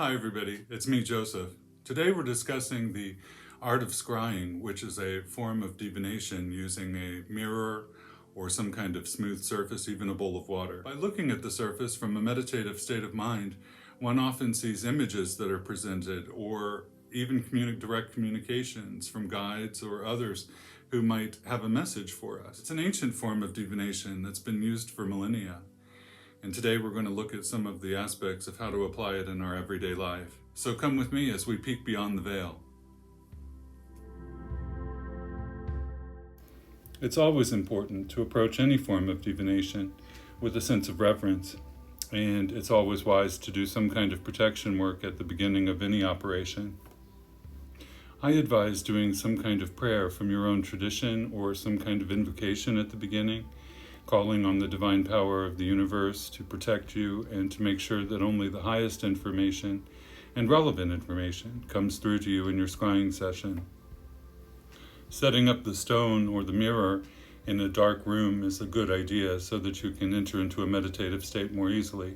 Hi everybody, it's me Joseph. Today we're discussing the art of scrying, which is a form of divination using a mirror or some kind of smooth surface, even a bowl of water. By looking at the surface from a meditative state of mind, one often sees images that are presented or even direct communications from guides or others who might have a message for us. It's an ancient form of divination that's been used for millennia. And today we're going to look at some of the aspects of how to apply it in our everyday life. So come with me as we peek beyond the veil. It's always important to approach any form of divination with a sense of reverence, and it's always wise to do some kind of protection work at the beginning of any operation. I advise doing some kind of prayer from your own tradition or some kind of invocation at the beginning, calling on the divine power of the universe to protect you and to make sure that only the highest information and relevant information comes through to you in your scrying session. Setting up the stone or the mirror in a dark room is a good idea so that you can enter into a meditative state more easily.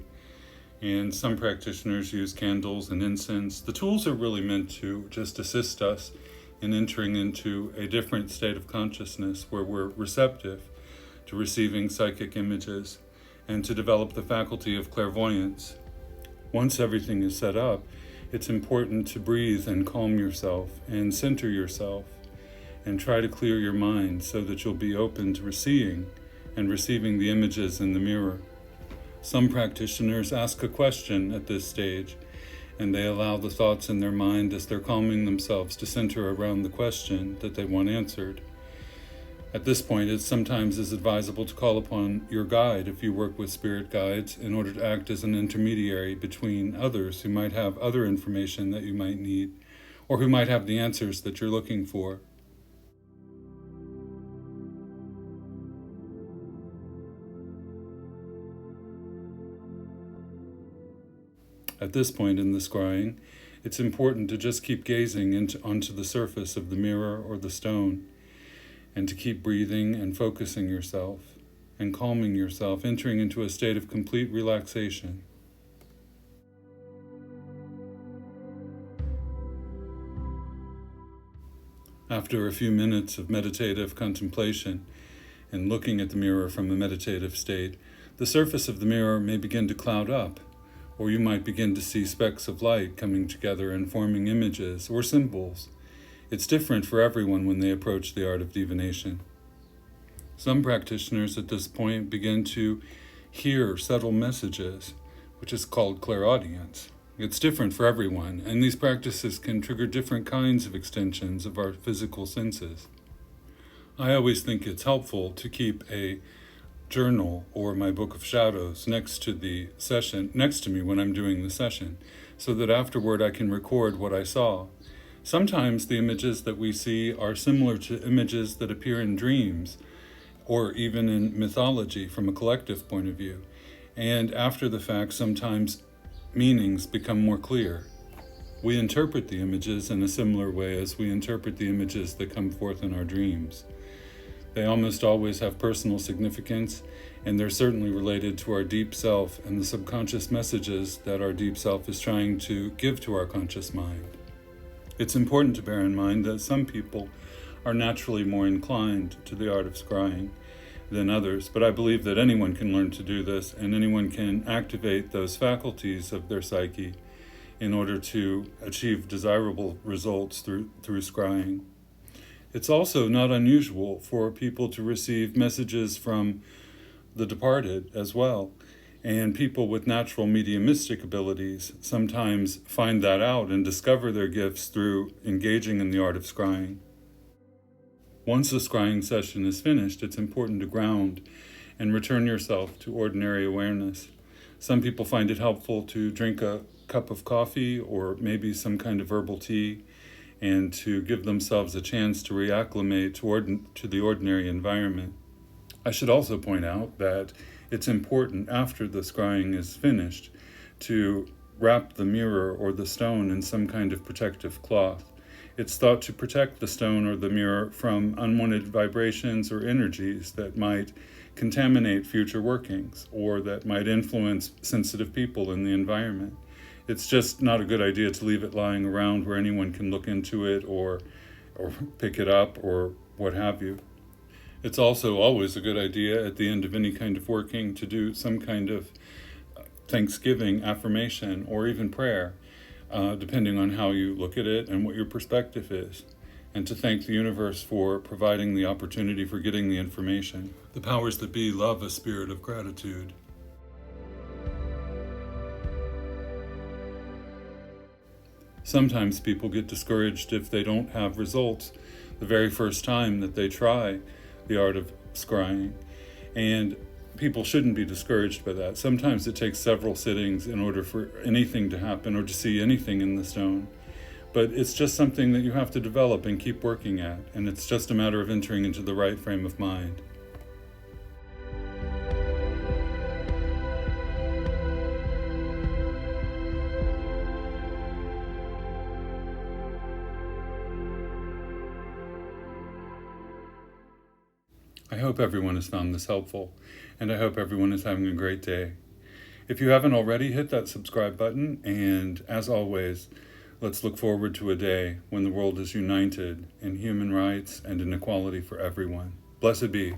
And some practitioners use candles and incense. The tools are really meant to just assist us in entering into a different state of consciousness where we're receptive to receiving psychic images and to develop the faculty of clairvoyance. Once everything is set up, it's important to breathe and calm yourself and center yourself and try to clear your mind so that you'll be open to receiving the images in the mirror. Some practitioners ask a question at this stage, and they allow the thoughts in their mind as they're calming themselves to center around the question that they want answered. At this point, it sometimes is advisable to call upon your guide if you work with spirit guides in order to act as an intermediary between others who might have other information that you might need or who might have the answers that you're looking for. At this point in the scrying, it's important to just keep gazing onto the surface of the mirror or the stone, and to keep breathing and focusing yourself and calming yourself, entering into a state of complete relaxation. After a few minutes of meditative contemplation and looking at the mirror from a meditative state, the surface of the mirror may begin to cloud up, or you might begin to see specks of light coming together and forming images or symbols. It's different for everyone when they approach the art of divination. Some practitioners at this point begin to hear subtle messages, which is called clairaudience. It's different for everyone, and these practices can trigger different kinds of extensions of our physical senses. I always think it's helpful to keep a journal or my book of shadows next to me when I'm doing the session, so that afterward I can record what I saw. Sometimes the images that we see are similar to images that appear in dreams or even in mythology from a collective point of view. And after the fact, sometimes meanings become more clear. We interpret the images in a similar way as we interpret the images that come forth in our dreams. They almost always have personal significance, and they're certainly related to our deep self and the subconscious messages that our deep self is trying to give to our conscious mind. It's important to bear in mind that some people are naturally more inclined to the art of scrying than others, but I believe that anyone can learn to do this, and anyone can activate those faculties of their psyche in order to achieve desirable results through scrying. It's also not unusual for people to receive messages from the departed as well. And people with natural mediumistic abilities sometimes find that out and discover their gifts through engaging in the art of scrying. Once the scrying session is finished, it's important to ground and return yourself to ordinary awareness. Some people find it helpful to drink a cup of coffee or maybe some kind of herbal tea and to give themselves a chance to reacclimate to the ordinary environment. I should also point out that it's important after the scrying is finished to wrap the mirror or the stone in some kind of protective cloth. It's thought to protect the stone or the mirror from unwanted vibrations or energies that might contaminate future workings or that might influence sensitive people in the environment. It's just not a good idea to leave it lying around where anyone can look into it or pick it up or what have you. It's also always a good idea at the end of any kind of working to do some kind of thanksgiving, affirmation, or even prayer, depending on how you look at it and what your perspective is, and to thank the universe for providing the opportunity for getting the information. The powers that be love a spirit of gratitude. Sometimes people get discouraged if they don't have results the very first time that they try the art of scrying, and people shouldn't be discouraged by that. Sometimes it takes several sittings in order for anything to happen or to see anything in the stone. But it's just something that you have to develop and keep working at, and it's just a matter of entering into the right frame of mind. I hope everyone has found this helpful, and I hope everyone is having a great day. If you haven't already, hit that subscribe button, and as always, let's look forward to a day when the world is united in human rights and in equality for everyone. Blessed be.